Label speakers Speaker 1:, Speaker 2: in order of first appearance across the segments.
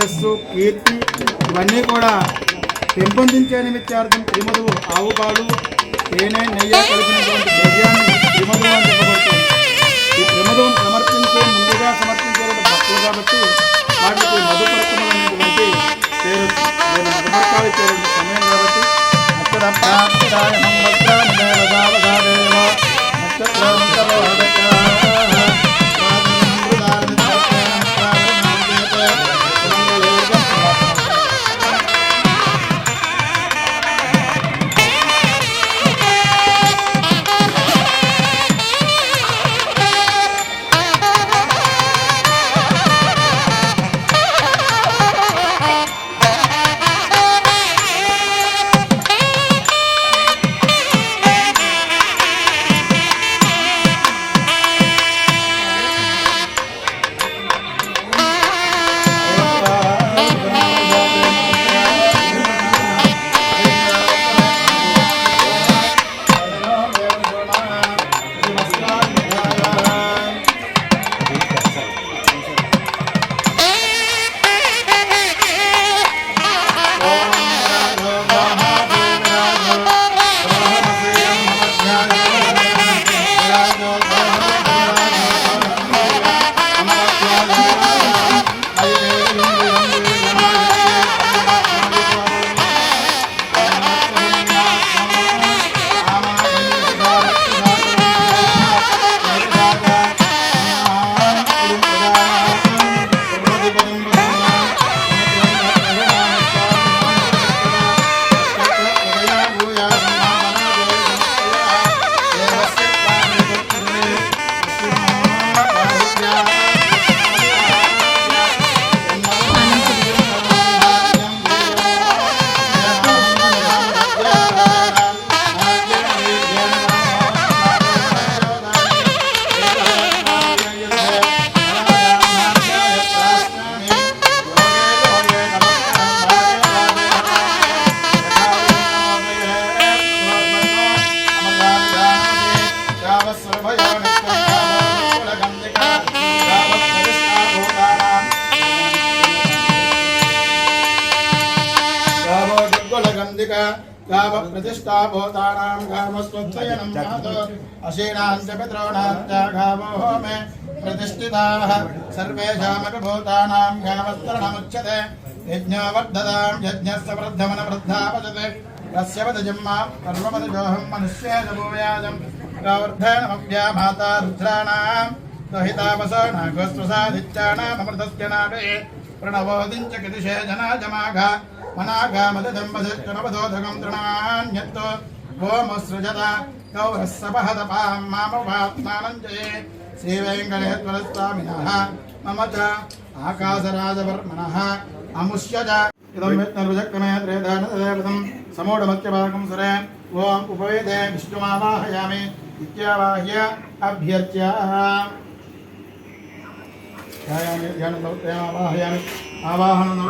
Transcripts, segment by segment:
Speaker 1: యశస్సు కీర్తి ఇవన్నీ కూడా పెంపొందించే నిమిత్తార్థం త్రిమధువు ఆవు పాలు తేనె నెయ్యి కలిపినటువంటి ద్రవ్యాన్ని త్రిమధువు అని చెప్పబడుతుంది. ఈ త్రిమధువును ముందుగా సమర్పించేటువంటి భక్తులు కాబట్టి వాటికి మధుపర్కములు అనేటువంటి పేరు. నేను మధుపర్కాలు ఇచ్చేటువంటి సమయం కాబట్టి అక్కడ ప్రాప్తిదాయ गाव प्रतिष्ठा भूतानां गावस्वच्छयनं महतो अशीनांच पितॄणांच गावो मे प्रतिष्ठिताः सर्वेषामपि भूतानां गावस्तरणमुच्यते यज्ञो वर्धतां यज्ञस्य वृद्धमन वृद्धापचते तस्य वदजम्मा कर्मपदजोऽहं मनुष्येण भूयाजं गावर्धनमव्या माता रुद्राणां सहितावसो नागस्वसादित्यानाम् अमृतस्य नाभे प्रणवोदिञ्च किदिशे जनाजमाघा मनागामदम्बधोधकं तृणान्यत्तो गोमसृजता गौरस्सपहतपां मामवात्मानञ्जये श्रीवेङ्कटेश्वरस्वामिनः मम च आकाशराजवर्मणः अमुष्यज इदं विष्णुर्विचक्रमे त्रेधानदेवतं समूढमत्यभागं सुरे ॐ उपवेदे विष्णुमावाहयामि इत्यावाह्य अभ्यर्च्य ध्यानवाहयामि आवाहनं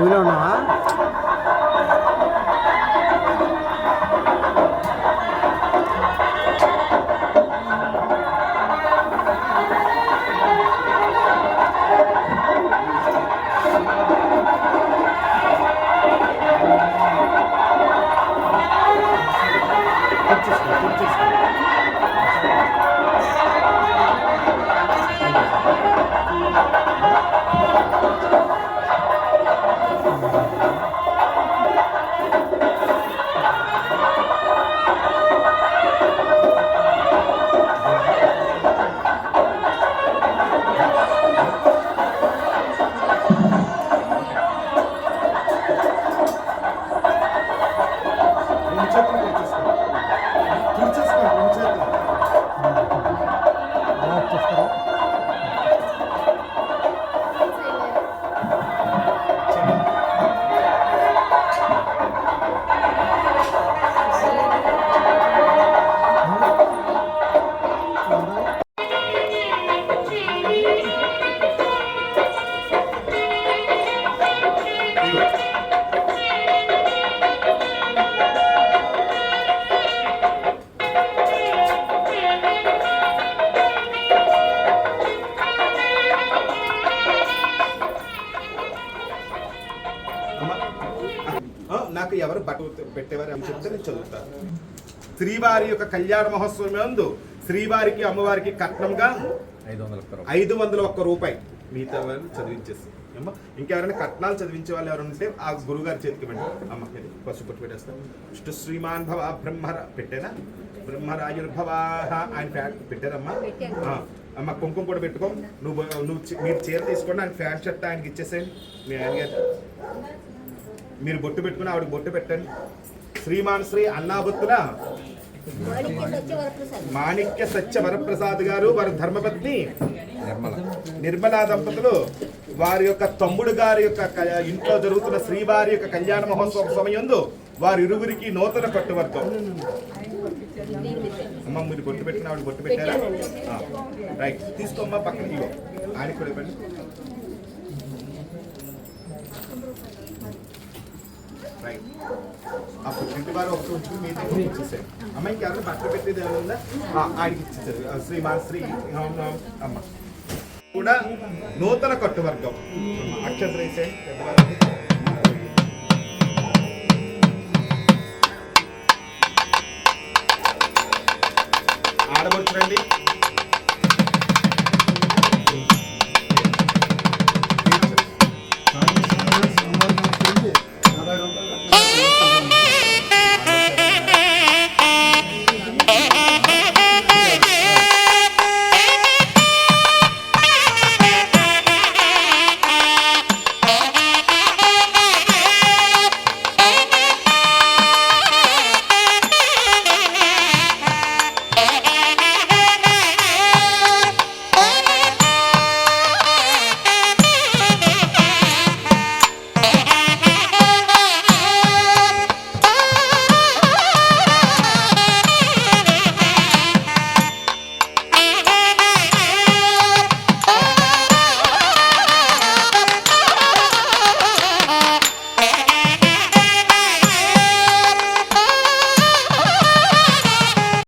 Speaker 2: అడవిలో ఉన్నావా?
Speaker 1: నాకు ఎవరు బట్ట పెట్టేవారు అని చెప్తే నేను చదువుతాను. శ్రీవారి యొక్క కళ్యాణ మహోత్సవం నందు శ్రీవారికి అమ్మవారికి కట్నంగా 501 రూపాయి మిగతా వాళ్ళు చదివించేసి అమ్మ. ఇంకెవరైనా కట్నాలు చదివించే వాళ్ళు ఎవరు ఉంటే ఆ గురుగారి చేతికి వెంట అమ్మ పసుపు పట్టు పెట్టేస్తాను. ఇష్ట శ్రీమాన్ భవ బ్రహ్మర పెట్టేనా బ్రహ్మరాయుర్భవ ఆయన ఫ్యాన్ పెట్టారమ్మా. అమ్మ కుంకుమ కూడా పెట్టుకో. మీరు చీర తీసుకోండి, ఆయన ఫ్యాన్ షర్ట్ ఆయనకి ఇచ్చేసేయండి. మీ ఆయన మీరు బొట్టు పెట్టుకుని ఆవిడకి బొట్టు పెట్టండి. శ్రీమాన్ శ్రీ అన్నాబొత్తుల మాణిక్య సత్య వరప్రసాద్ గారు వారి ధర్మపత్ని నిర్మలా దంపతులు వారి యొక్క తమ్ముడు గారి యొక్క ఇంట్లో జరుగుతున్న శ్రీవారి యొక్క కళ్యాణ మహోత్సవం సమయంలో వారి ఇరువురికి నూతన కట్టువర్గం. అమ్మ మీరు బొట్టు పెట్టిన ఆవిడ బొట్టు పెట్టారా? రైట్ తీసుకోమ్మా పక్కన ఇగో ఆయనకి కూడా ఇవ్వండి. రైట్ అప్పుడు ఇంటి వారు ఒకటి ఉంచుకుని మీ దగ్గర ఇచ్చేసారు. అమ్మ ఇంకెవరైనా బట్టలు పెట్టేది ఏమైనా ఉందా? ఆయనకి ఇచ్చేసారు. శ్రీమాన్ శ్రీ అమ్మ కూడా నూతన కట్టువర్గం. అక్షంతలు వేసేయండి పెద్దవారికి. ఆడబడుచురండి.